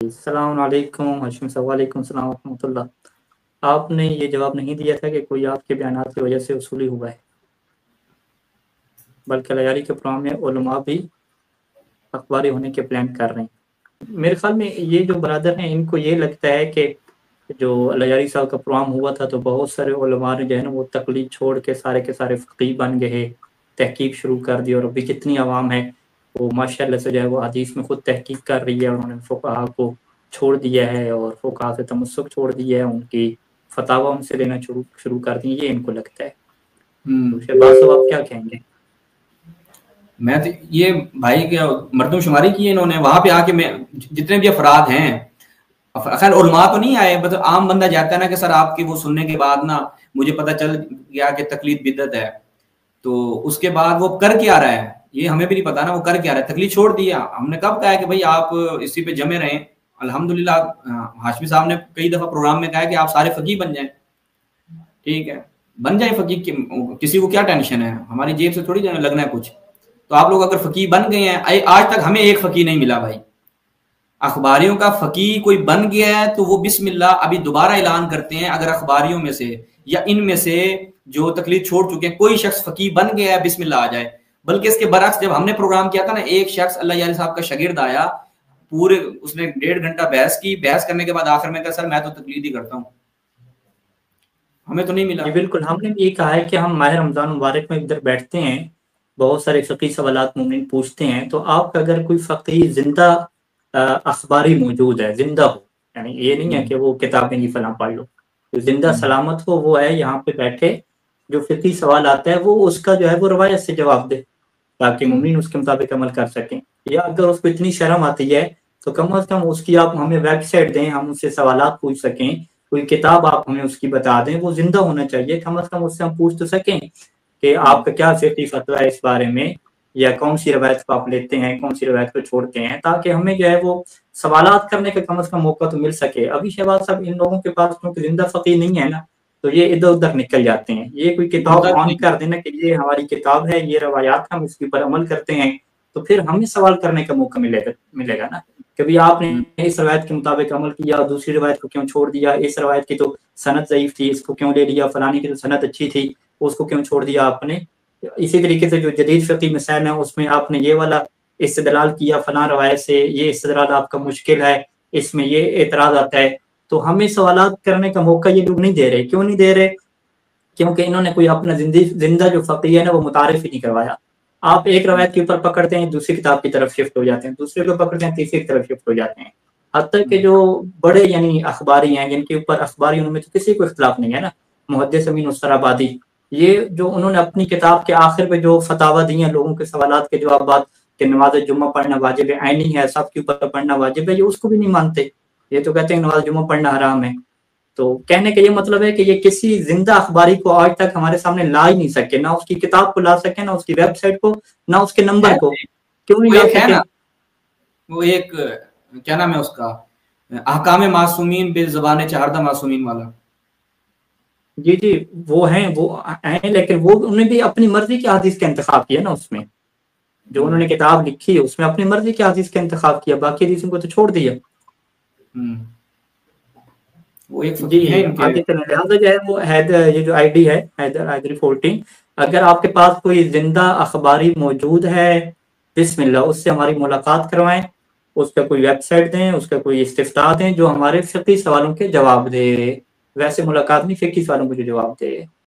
السلام علیکم ہاشم صاحب، وعلیکم السلام ورحمۃ اللہ۔ آپ نے یہ جواب نہیں دیا تھا کہ کوئی آپ کے بیانات کی وجہ سے وصولی ہوا ہے، بلکہ لیاری کے پروگرام میں علماء بھی اخباری ہونے کے پلان کر رہے ہیں۔ میرے خیال میں یہ جو برادر ہیں ان کو یہ لگتا ہے کہ جو لیاری صاحب کا پروگرام ہوا تھا تو بہت سارے علماء نے جو ہے نا وہ تقلید چھوڑ کے سارے فقیہ بن گئے، تحقیق شروع کر دی، اور ابھی جتنی عوام ہے وہ ماشاء اللہ سے جو ہے وہ حدیث میں خود تحقیق کر رہی ہے، انہوں نے فقہا کو چھوڑ دیا ہے اور فقہا سے تمسک چھوڑ دیا ہے، ان کی فتاوی ان سے لینا شروع کر دی، یہ ان کو لگتا ہے۔ تو شہباز صاحب آپ کیا کہیں گے؟ میں تو یہ بھائی کے مردم شماری کی ہے انہوں نے، وہاں پہ آ کے میں جتنے بھی افراد ہیں، خیر علماء تو نہیں آئے، مطلب عام بندہ جاتا ہے نا کہ سر آپ کی وہ سننے کے بعد نا مجھے پتہ چل گیا کہ تقلید بدعت ہے، تو اس کے بعد وہ کر کیا رہا ہے یہ ہمیں بھی نہیں پتا نا، وہ کر کیا رہا ہے، تقلید چھوڑ دیا۔ ہم نے کب کہا ہے کہ بھائی آپ اسی پہ جمے رہیں؟ الحمدللہ ہاشمی صاحب نے کئی دفعہ پروگرام میں کہا ہے کہ آپ سارے فقیہ بن جائیں، ٹھیک ہے، بن جائیں فقیہ، کسی کو کیا ٹینشن ہے، ہماری جیب سے تھوڑی لگنا ہے کچھ۔ تو آپ لوگ اگر فقیہ بن گئے ہیں، آج تک ہمیں ایک فقیہ نہیں ملا بھائی، اخباریوں کا فقیہ کوئی بن گیا ہے تو وہ بسم اللہ ابھی دوبارہ اعلان کرتے ہیں، اگر اخباریوں میں سے یا ان میں سے جو تقلید چھوڑ چکے ہیں کوئی شخص فقیہ بن گیا ہے بسم اللہ آ جائے۔ بلکہ اس کے برعکس جب ہم نے پروگرام کیا تھا نا، ایک شخص اللہ یاری صاحب کا شاگرد آیا، پورے اس نے 1.5 گھنٹہ بحث کی، بحث کرنے کے بعد آخر میں کہا سر میں تو تقلید ہی کرتا ہوں، ہمیں تو نہیں ملا۔ جی بالکل، ہم نے یہ کہا ہے کہ ہم ماہ رمضان مبارک میں ادھر بیٹھتے ہیں، بہت سارے فقہی سوالات مومن پوچھتے ہیں، تو آپ کا اگر کوئی فقہی زندہ اخباری موجود ہے، زندہ ہو، یعنی یہ نہیں ہے کہ وہ کتابیں نہیں فلاں پڑھ لو، جو زندہ سلامت ہو وہ ہے یہاں پہ بیٹھے، جو فقہی سوال آتا ہے وہ اس کا جو ہے وہ روایت سے جواب دے تاکہ مومن اس کے مطابق عمل کر سکیں، یا اگر اس کو اتنی شرم آتی ہے تو کم از کم اس کی آپ ہمیں ویب سائٹ دیں، ہم اس سے سوالات پوچھ سکیں، کوئی کتاب آپ ہمیں اس کی بتا دیں، وہ زندہ ہونا چاہیے، کم از کم اس سے ہم پوچھ تو سکیں کہ آپ کا کیا فقہی فتویٰ ہے اس بارے میں، یا کون سی روایت کو آپ لیتے ہیں، کون سی روایت کو چھوڑتے ہیں، تاکہ ہمیں جو ہے وہ سوالات کرنے کا کم از کم موقع تو مل سکے۔ ابھی شہباز صاحب ان لوگوں کے پاس کیونکہ زندہ فقیہ نہیں ہے نا، تو یہ ادھر ادھر نکل جاتے ہیں، یہ کوئی کتاب آن کر دینا کہ یہ ہماری کتاب ہے، یہ روایات ہم اس کے اوپر عمل کرتے ہیں، تو پھر ہمیں سوال کرنے کا موقع ملے گا نا، کبھی آپ نے اس روایت کے مطابق عمل کیا، دوسری روایت کو کیوں چھوڑ دیا، اس روایت کی تو سند ضعیف تھی اس کو کیوں لے لیا، فلانی کی تو سند اچھی تھی اس کو کیوں چھوڑ دیا آپ نے۔ اسی طریقے سے جو جدید فقہی مسائل ہیں اس میں آپ نے یہ والا استدلال کیا فلاں روایت سے، یہ استدلال آپ کا مشکل ہے، اس میں یہ اعتراض آتا ہے، تو ہمیں سوالات کرنے کا موقع یہ لوگ نہیں دے رہے۔ کیوں نہیں دے رہے؟ کیونکہ انہوں نے کوئی اپنا زندہ جو فقیہ ہے نا وہ متعارف ہی نہیں کروایا۔ آپ ایک روایت کے اوپر پکڑتے ہیں، دوسری کتاب کی طرف شفٹ ہو جاتے ہیں، دوسرے کو پکڑتے ہیں، تیسری کی طرف شفٹ ہو جاتے ہیں، حتیٰ کہ جو بڑے یعنی اخباری ہیں جن کے اوپر اخباریوں میں تو کسی کو اختلاف نہیں ہے نا، محدث امین السرابادی، یہ جو انہوں نے اپنی کتاب کے آخر پہ جو فتاوی دی ہیں لوگوں کے سوالات کے جوابات کہ نماز جمعہ پڑھنا واجب عینی ہے، سب کے اوپر پڑھنا واجب ہے، یہ اس کو بھی نہیں مانتے، یہ تو کہتے ہیں نماز جمعہ پڑھنا حرام ہے۔ تو کہنے کا یہ مطلب ہے کہ یہ کسی زندہ اخباری کو آج تک ہمارے سامنے لا ہی نہیں سکے، نہ اس کی کتاب کو لا سکے، نہ اس کی ویب سائٹ کو، نہ اس کے نمبر کو، کیوں نہیں لا سکے؟ وہ ایک کیا نام ہے اس کا، احکام معصومین بے زبان چہاردہ معصومین والا۔ جی جی وہ ہیں لیکن وہ انہوں نے بھی اپنی مرضی کی حدیث کا انتخاب کیا نا، اس میں جو انہوں نے کتاب لکھی ہے اس میں اپنی مرضی کی حدیث کا انتخاب کیا، باقی حدیثوں کو تو چھوڑ دیا۔ جی آگے چلیں، لہٰذا جو ہے وہ یہ جو آئی ڈی ہے حیدری 14، اگر آپ کے پاس کوئی زندہ اخباری موجود ہے بسم اللہ اس سے ہماری ملاقات کروائیں، اس کا کوئی ویب سائٹ دیں، اس کا کوئی استفتاء دیں جو ہمارے فقہی سوالوں کے جواب دے، ویسے ملاقات نہیں، فقہی سوالوں کو جو جواب دے۔